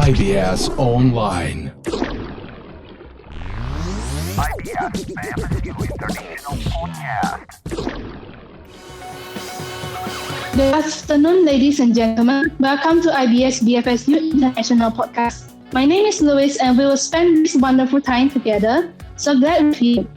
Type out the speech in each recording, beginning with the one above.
IBS Online. IBS FSU International Podcast. Good afternoon, ladies and gentlemen. Welcome to IBS BFSU International Podcast. My name is Louis, and we will spend this wonderful time together. So glad with you.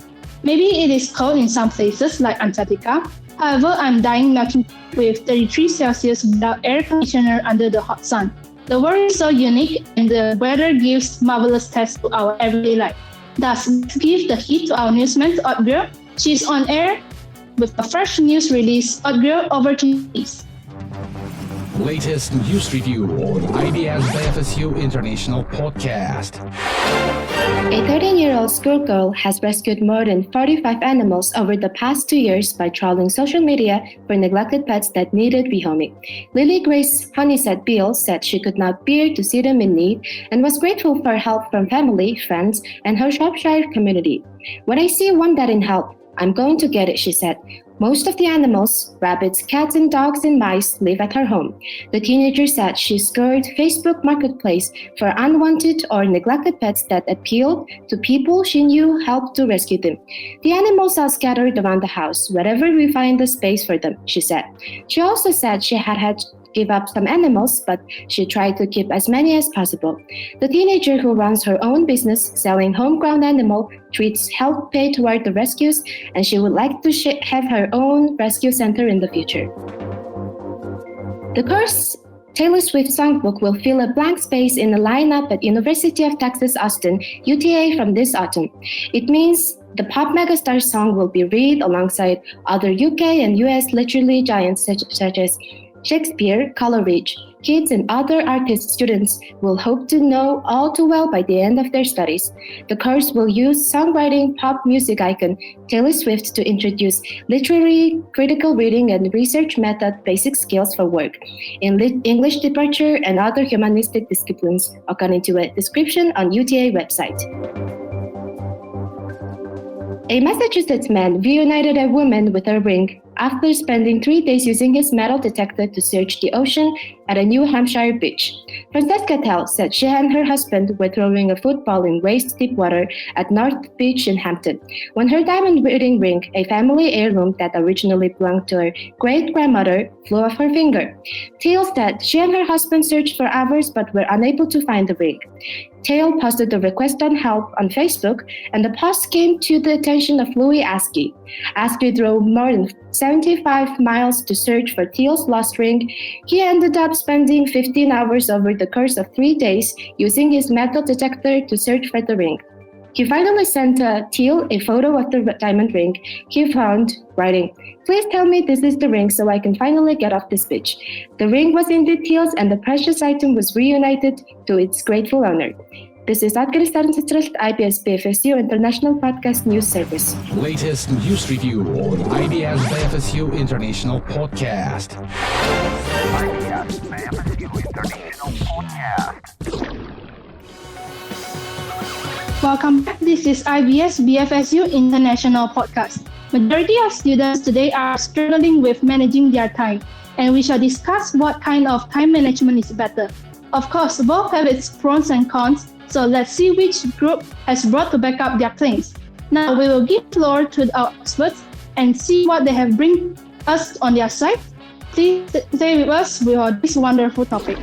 Maybe it is cold in some places like Antarctica. However, I'm dying not with 33 Celsius without air conditioner under the hot sun. The world is so unique, and the weather gives marvelous tests to our everyday life. Thus, let's give the heat to our newsman, Audrey. She's on air with a fresh news release. Audrey, over to you, please. Latest news review on IBS FSU International Podcast. A 13-year-old schoolgirl has rescued more than 45 animals over the past 2 years by trawling social media for neglected pets that needed rehoming. Lily Grace Honeysett Beale said she could not bear to see them in need and was grateful for help from family, friends, and her Shropshire community. "When I see one that in help, I'm going to get it," she said. Most of the animals, rabbits, cats, and dogs and mice, live at her home. The teenager said she scoured Facebook Marketplace for unwanted or neglected pets that appealed to people she knew helped to rescue them. "The animals are scattered around the house, wherever we find a space for them," she said. She also said she had to give up some animals, but she tried to keep as many as possible. The teenager, who runs her own business selling homegrown animal treats, helped pay toward the rescues, and she would like to have her own rescue center in the future. The Curse Taylor Swift songbook will fill a blank space in the lineup at University of Texas Austin, UTA, from this autumn. It means the pop megastar's song will be read alongside other UK and US literary giants such as Shakespeare, Coleridge. Kids and other artist students will hope to know all too well by the end of their studies. The course will use songwriting pop music icon Taylor Swift to introduce literary, critical reading, and research method basic skills for work in English literature and other humanistic disciplines, according to a description on UTA website. A Massachusetts man reunited a woman with a ring after spending 3 days using his metal detector to search the ocean at a New Hampshire beach. Francesca Tell said she and her husband were throwing a football in waist-deep water at North Beach in Hampton when her diamond wedding ring, a family heirloom that originally belonged to her great-grandmother, flew off her finger. Tell said she and her husband searched for hours but were unable to find the ring. Tale posted a request on help on Facebook, and the post came to the attention of Louis Askey. Askey drove more than 75 miles to search for Teal's lost ring. He ended up spending 15 hours over the course of 3 days using his metal detector to search for the ring. He finally sent Teal a photo of the diamond ring he found, writing, "Please tell me this is the ring so I can finally get off this beach." The ring was indeed Teal's, and the precious item was reunited to its grateful owner. This is Afghanistan Central IBS BFSU International Podcast News Service. Latest news review on IBS FSU International Podcast. IBS FSU International Podcast. Welcome back. This is IBS BFSU International Podcast. Majority of students today are struggling with managing their time, and we shall discuss what kind of time management is better. Of course, both have its pros and cons, so let's see which group has brought to back up their claims. Now we will give floor to our experts and see what they have bring us on their side. Please stay with us for this wonderful topic.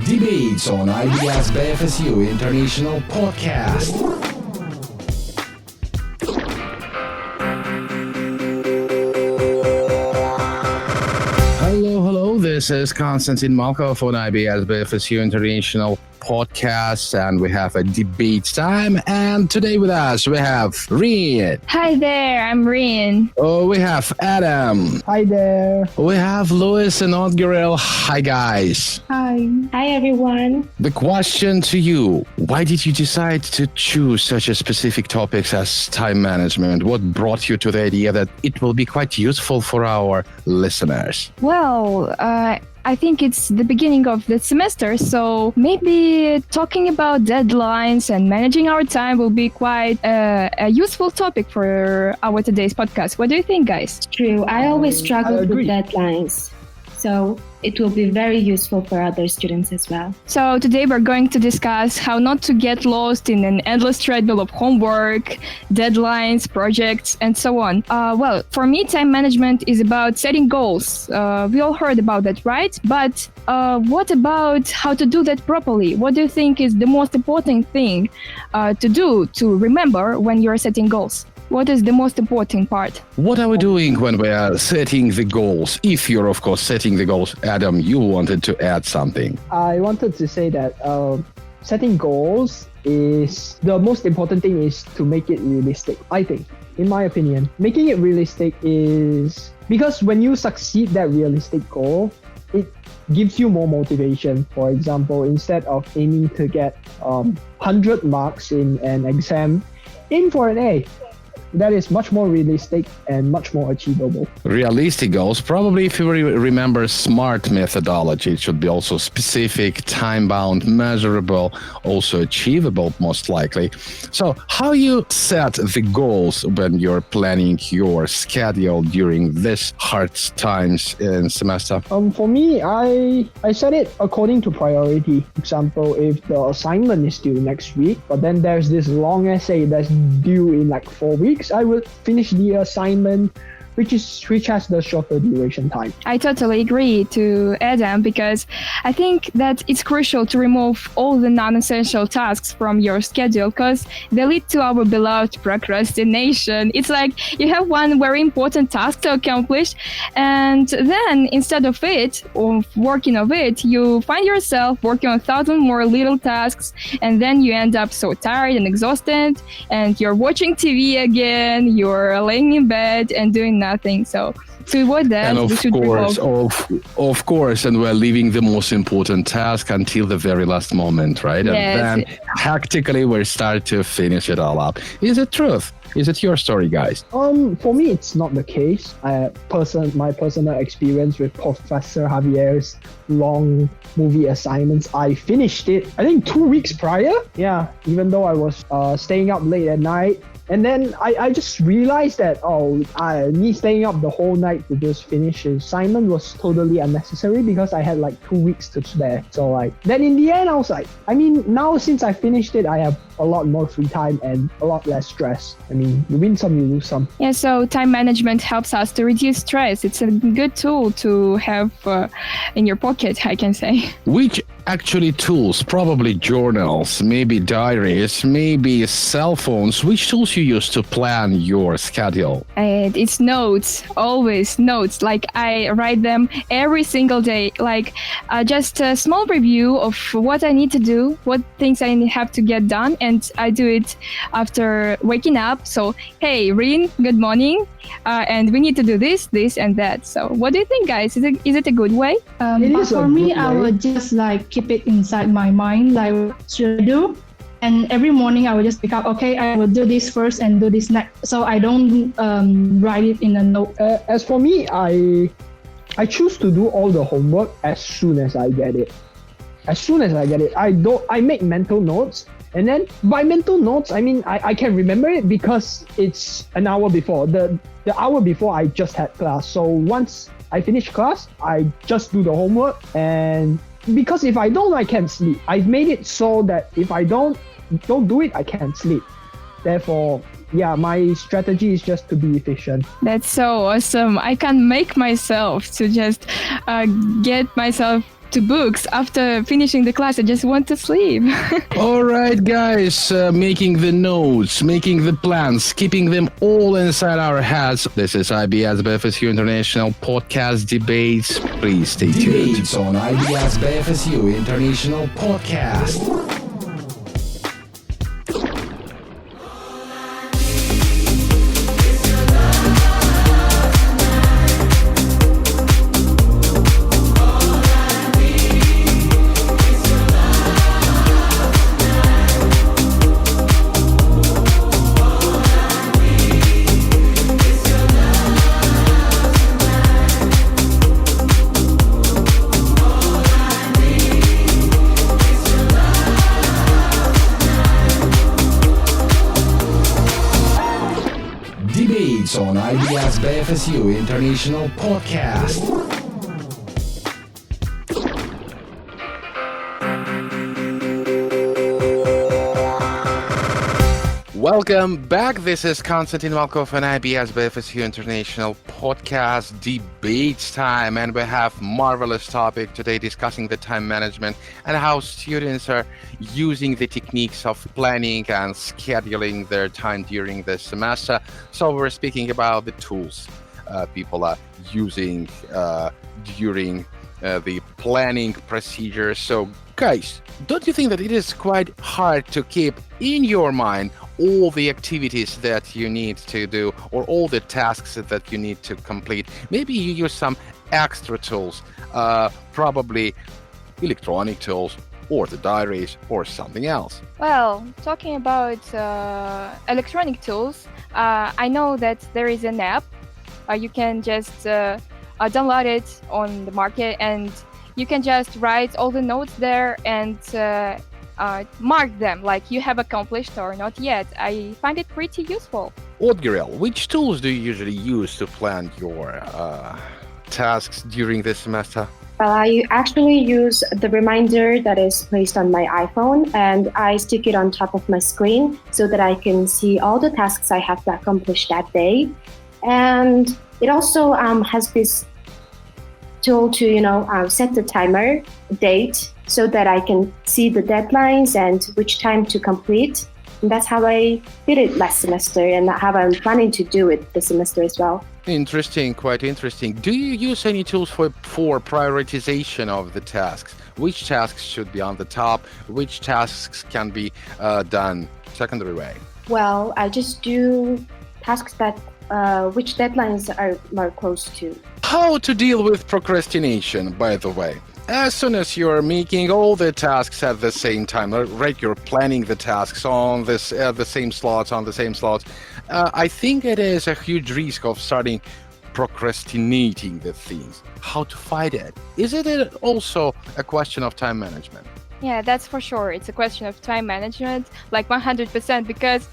Debates on IBS FSU International Podcast. Hello. This is Konstantin Malkov on IBS FSU International Podcast, and we have a debate time. And today with us, we have Rian. Hi there, I'm Rian. Oh, we have Adam. Hi there. We have Louis and Odgirel. Hi, guys. Hi. Hi, everyone. The question to you, why did you decide to choose such a specific topics as time management? What brought you to the idea that it will be quite useful for our listeners? Well, I think it's the beginning of the semester, so maybe talking about deadlines and managing our time will be quite a useful topic for our today's podcast. What do you think, guys? True, I always struggled with agree. deadlines. So it will be very useful for other students as well. So today we're going to discuss how not to get lost in an endless treadmill of homework, deadlines, projects, and so on. Well, for me, time management is about setting goals. We all heard about that, right? But what about how to do that properly? What do you think is the most important thing to do to remember when you're setting goals? What is the most important part? What are we doing when we are setting the goals? If you're, of course, setting the goals. Adam, you wanted to add something. I wanted to say that setting goals is the most important thing is to make it realistic. I think, in my opinion, making it realistic is because when you succeed that realistic goal, it gives you more motivation. For example, instead of aiming to get 100 marks in an exam, aim for an A. That is much more realistic and much more achievable. Realistic goals, probably if you remember SMART methodology, it should be also specific, time-bound, measurable, also achievable, most likely. So how you set the goals when you're planning your schedule during this hard times in semester? For me, I set it according to priority. For example, if the assignment is due next week, but then there's this long essay that's due in like 4 weeks, I will finish the assignment which has the shorter duration time. I totally agree to Adam because I think that it's crucial to remove all the non-essential tasks from your schedule because they lead to our beloved procrastination. It's like you have one very important task to accomplish and then instead of working on it, you find yourself working on 1,000 more little tasks and then you end up so tired and exhausted and you're watching TV again, you're laying in bed and doing nothing. So to avoid that, and we should of course, and we're leaving the most important task until the very last moment, right? Yes. And then hectically we start to finish it all up. Is it truth? Is it your story, guys? For me, it's not the case. My personal experience with Professor Javier's long movie assignments, I finished it, I think 2 weeks prior. Yeah, even though I was staying up late at night. And then I just realized that, me staying up the whole night to just finish the assignment was totally unnecessary because I had like 2 weeks to spare. So then in the end, I was like, now since I finished it, I have a lot more free time and a lot less stress. You win some, you lose some. Yeah, so time management helps us to reduce stress. It's a good tool to have in your pocket, I can say. Which actually tools, probably journals, maybe diaries, maybe cell phones, which tools you use to plan your schedule? And it's notes, always notes. Like I write them every single day, like just a small review of what I need to do, what things I have to get done. And I do it after waking up. So, hey, Rin, good morning. And we need to do this, and that. So what do you think, guys? Is it a good way? But for me, I would just keep it inside my mind, what should I do? And every morning I will just pick up, okay, I will do this first and do this next. So I don't write it in a note. As for me, I choose to do all the homework as soon as I get it. I make mental notes. And then by mental notes, I can remember it because it's an hour before. The hour before I just had class. So once I finish class, I just do the homework. And because if I don't, I can't sleep. I've made it so that if I don't do it, I can't sleep. Therefore, yeah, my strategy is just to be efficient. That's so awesome. I can make myself to just get myself to books after finishing the class. I just want to sleep. All right, guys, making the notes, making the plans, keeping them all inside our heads. This is IBS BFSU International Podcast Debates. Please stay tuned. Debates on IBS BFSU International Podcast. On IBS BFSU International Podcast. Welcome back. This is Konstantin Malkov and IBS by FSU International Podcast Debates Time, and we have marvelous topic today discussing the time management and how students are using the techniques of planning and scheduling their time during the semester. So we're speaking about the tools people are using during the planning procedure. So guys, don't you think that it is quite hard to keep in your mind all the activities that you need to do or all the tasks that you need to complete? Maybe you use some extra tools, probably electronic tools or the diaries or something else. Well, talking about electronic tools, I know that there is an app. You can just download it on the market, and you can just write all the notes there and mark them like you have accomplished or not yet. I find it pretty useful. Odgirel, which tools do you usually use to plan your tasks during the semester? I actually use the reminder that is placed on my iPhone, and I stick it on top of my screen so that I can see all the tasks I have to accomplish that day. And it also has this tool to set the timer date so that I can see the deadlines and which time to complete. And that's how I did it last semester, and how I'm planning to do it this semester as well. Interesting, quite interesting. Do you use any tools for prioritization of the tasks? Which tasks should be on the top? Which tasks can be done secondary way? Well, I just do tasks that which deadlines are more close to. How to deal with procrastination, by the way? As soon as you're making all the tasks at the same time, right? You're planning the tasks on the same slots, I think it is a huge risk of starting procrastinating the things. How to fight it? Is it also a question of time management? Yeah, that's for sure. It's a question of time management, like 100%, because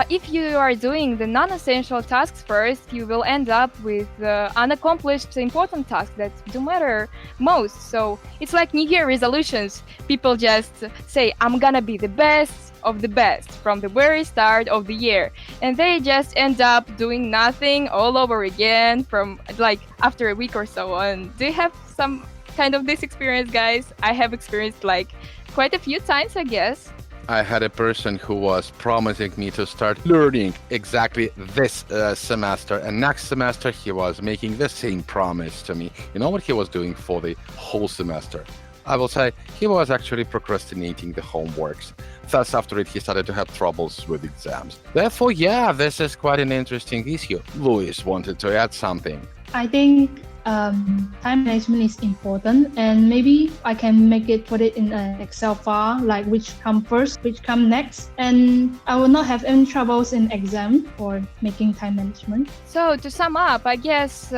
if you are doing the non-essential tasks first, you will end up with unaccomplished important tasks that do matter most. So it's like New Year resolutions. People just say, I'm gonna be the best of the best from the very start of the year. And they just end up doing nothing all over again from like after a week or so on. Do you have some kind of this experience, guys? I have experienced like quite a few times, I guess. I had a person who was promising me to start learning exactly this semester, and next semester he was making the same promise to me. You know what he was doing for the whole semester? I will say he was actually procrastinating the homeworks. Thus, after it, he started to have troubles with exams. Therefore, yeah, this is quite an interesting issue. Louis wanted to add something. I think time management is important, and maybe I can put it in an Excel file, like which come first, which come next, and I will not have any troubles in exam for making time management. So to sum up, I guess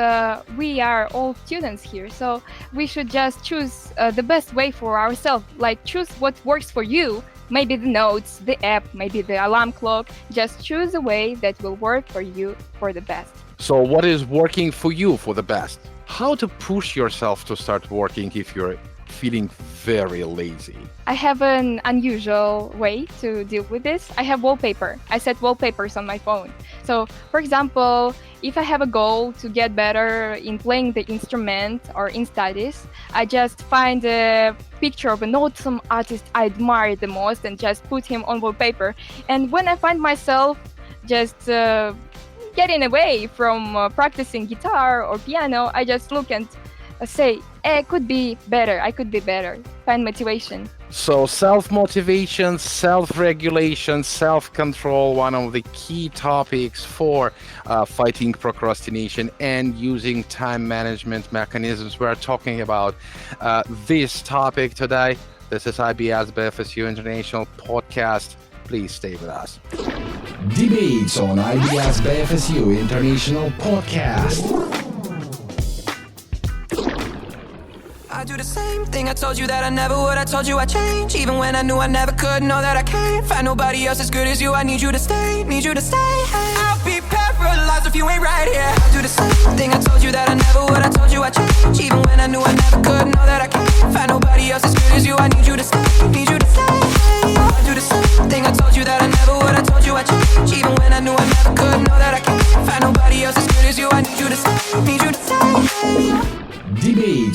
we are all students here, so we should just choose the best way for ourselves, like choose what works for you. Maybe the notes, the app, maybe the alarm clock. Just choose a way that will work for you for the best. So what is working for you for the best? How to push yourself to start working if you're feeling very lazy? I have an unusual way to deal with this. I have wallpaper. I set wallpapers on my phone. So, for example, if I have a goal to get better in playing the instrument or in studies, I just find a picture of an awesome artist I admire the most and just put him on wallpaper. And when I find myself just getting away from practicing guitar or piano, I just look and say, I could be better, find motivation. So self-motivation, self-regulation, self-control, one of the key topics for fighting procrastination and using time management mechanisms. We're talking about this topic today. This is IBS FSU International Podcast. Please stay with us. Debates on IBS FSU International Podcast. I do the same thing I told you that I never would. I told you I'd change, even when I knew I never could. Know that I can't find nobody else as good as you. I need you to stay, I'll be paralyzed if you ain't right here. I do the same thing I told you that I never would. I told you I'd change, even when I knew I never could. Know that I can't find nobody else as good as you. I need you to stay, I do the same thing I told you that I never would. I told you I'd change,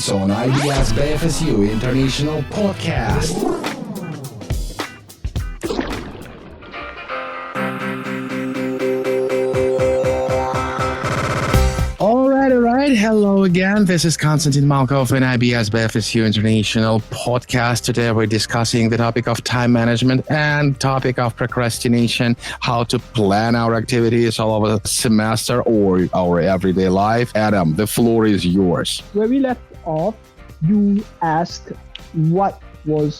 debates on IBS BFSU International Podcast. All right. Hello again. This is Konstantin Malkov in IBS BFSU International Podcast. Today we're discussing the topic of time management and topic of procrastination, how to plan our activities all over the semester or our everyday life. Adam, the floor is yours. Where we left off, you asked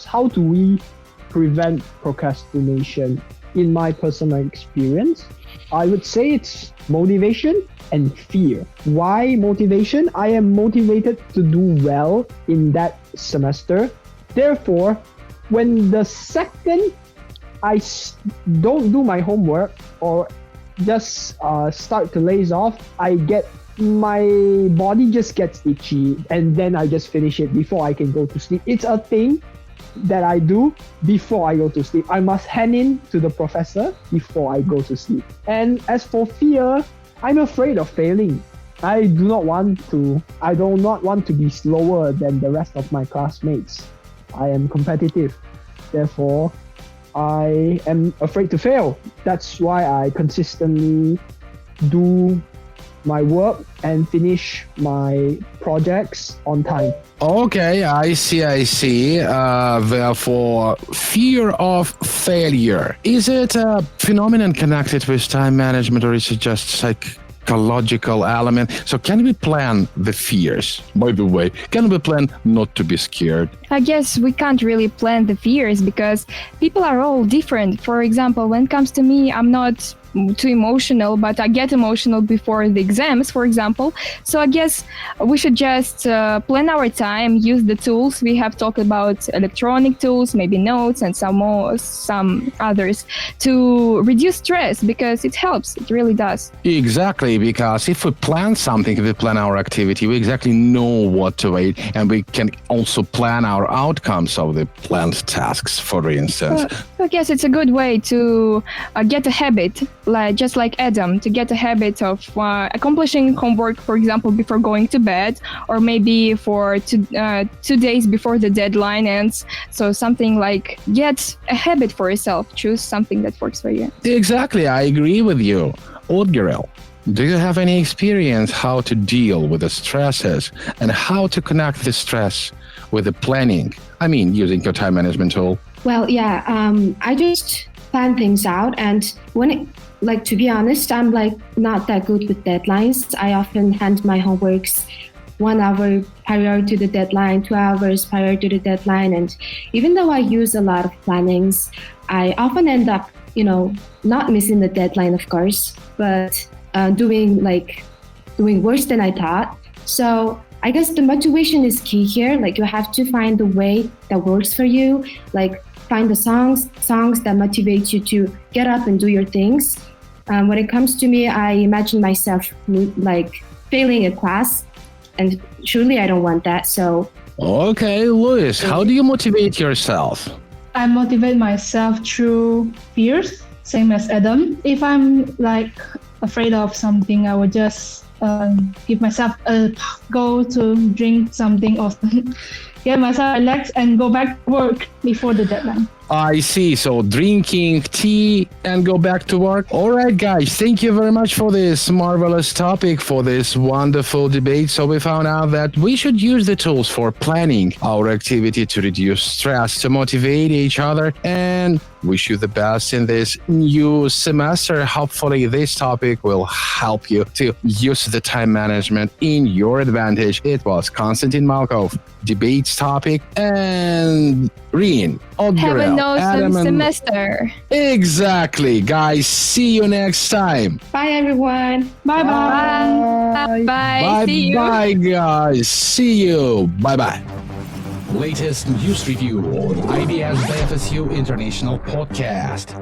how do we prevent procrastination? In my personal experience, I would say it's motivation and fear. Why motivation? I am motivated to do well in that semester. Therefore, when the second I don't do my homework or just start to laze off, my body just gets itchy and then I just finish it before I can go to sleep. It's a thing that I do before I go to sleep. I must hand in to the professor before I go to sleep. And as for fear, I'm afraid of failing. I do not want to be slower than the rest of my classmates. I am competitive. Therefore, I am afraid to fail. That's why I consistently do my work and finish my projects on time. Okay, I see. Therefore, fear of failure. Is it a phenomenon connected with time management or is it just psychological element? So can we plan the fears? By the way, can we plan not to be scared? I guess we can't really plan the fears because people are all different. For example, when it comes to me, I'm not too emotional, but I get emotional before the exams, for example. So I guess we should just plan our time, use the tools. We have talked about electronic tools, maybe notes and some others to reduce stress because it helps. It really does. Exactly, because if we plan something, if we plan our activity, we exactly know what to wait and we can also plan our outcomes of the planned tasks, for instance. I guess it's a good way to get a habit, just like Adam, to get a habit of accomplishing homework, for example, before going to bed, or maybe for 2 days before the deadline ends. So something like get a habit for yourself. Choose something that works for you. Exactly, I agree with you. Odgerel, do you have any experience how to deal with the stresses and how to connect the stress with the planning? I mean, using your time management tool. Well, yeah, I just plan things out, and to be honest, I'm not that good with deadlines. I often hand my homeworks 1 hour prior to the deadline, 2 hours prior to the deadline, and even though I use a lot of plannings, I often end up, not missing the deadline, of course, but doing worse than I thought. So I guess the motivation is key here. You have to find the way that works for you. Find the songs that motivate you to get up and do your things. When it comes to me, I imagine myself failing a class, and surely I don't want that. So okay, Luis, how do you motivate yourself? I motivate myself through fears, same as Adam. If I'm afraid of something, I would just give myself a go to drink something or get myself relaxed and go back to work before the deadline. I see. So drinking tea and go back to work. All right, guys. Thank you very much for this marvelous topic, for this wonderful debate. So we found out that we should use the tools for planning our activity to reduce stress, to motivate each other, and wish you the best in this new semester. Hopefully this topic will help you to use the time management in your advantage. It was Konstantin Malkov, debates topic, and Reen. Have an awesome semester. Exactly, guys. See you next time. bye, everyone. Bye. Bye. See you. Bye, guys. See you. Bye. Latest news review on IBS BFSU International Podcast.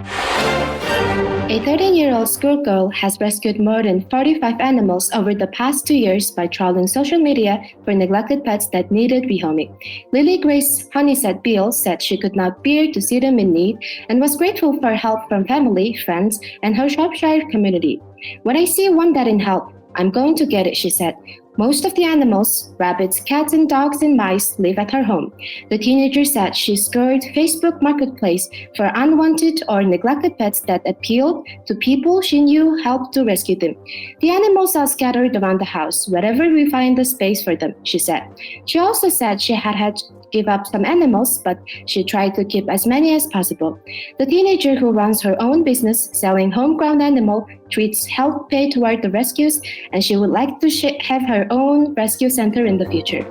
A 13-year-old schoolgirl has rescued more than 45 animals over the past 2 years by trawling social media for neglected pets that needed rehoming. Lily Grace Honeysett Beale said she could not bear to see them in need and was grateful for help from family, friends, and her Shropshire community. "When I see one that in help, I'm going to get it," she said. Most of the animals, rabbits, cats, and dogs and mice, live at her home. The teenager said she scoured Facebook Marketplace for unwanted or neglected pets that appealed to people she knew helped to rescue them. The animals are scattered around the house, wherever we find the space for them, she said. She also said she had to give up some animals, but she tried to keep as many as possible. The teenager, who runs her own business selling homegrown animal treats, helped pay toward the rescues, and she would like to have her own rescue center in the future.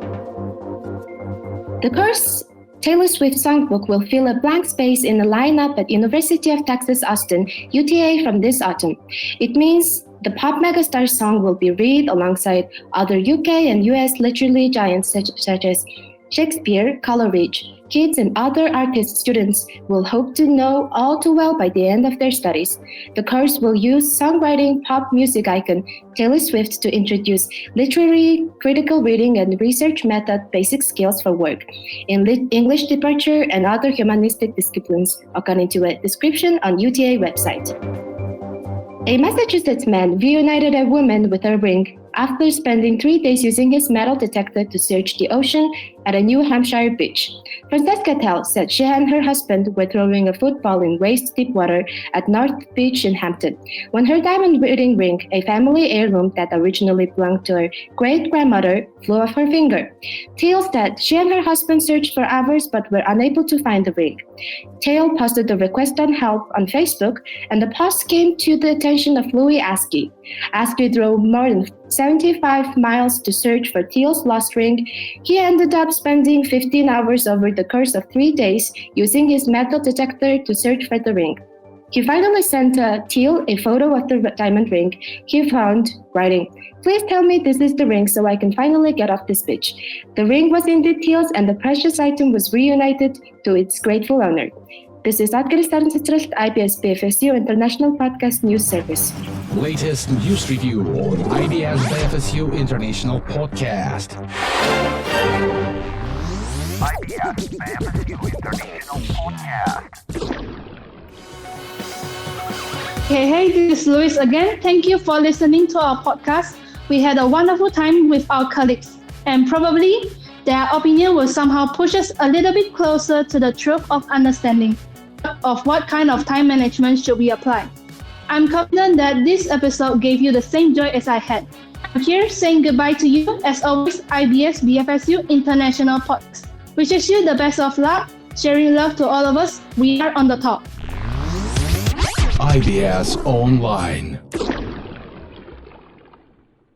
The Curse Taylor Swift songbook will fill a blank space in the lineup at University of Texas Austin, UTA, from this autumn. It means the pop megastar's song will be read alongside other UK and US literary giants such as Shakespeare, Coleridge. Kids and other artist students will hope to know all too well by the end of their studies. The course will use songwriting pop music icon Taylor Swift to introduce literary, critical reading, and research method basic skills for work in English literature and other humanistic disciplines, according to a description on UTA website. A Massachusetts man reunited a woman with her ring after spending 3 days using his metal detector to search the ocean at a New Hampshire beach. Francesca Tell said she and her husband were throwing a football in waist-deep water at North Beach in Hampton when her diamond wedding ring, a family heirloom that originally belonged to her great-grandmother, flew off her finger. Tell said she and her husband searched for hours but were unable to find the ring. Tell posted a request on help on Facebook, and the post came to the attention of Louis Askey. Askey drove more than 75 miles to search for Teal's lost ring. He ended up spending 15 hours over the course of 3 days using his metal detector to search for the ring. He finally sent Teal a photo of the diamond ring he found, writing, "Please tell me this is the ring so I can finally get off this beach." The ring was indeed Teal's, and the precious item was reunited to its grateful owner. This is Afghanistan Central IBS BFSU International Podcast News Service. Latest news review on IBS BFSU International Podcast. IBS BFSU International Podcast. Hey, this is Louis again. Thank you for listening to our podcast. We had a wonderful time with our colleagues, and probably their opinion will somehow push us a little bit closer to the truth of understanding of what kind of time management should we apply. I'm confident that this episode gave you the same joy as I had. I'm here saying goodbye to you, as always, IBS BFSU International Podcast. Wishes you the best of luck, sharing love to all of us. We are on the top. IBS Online.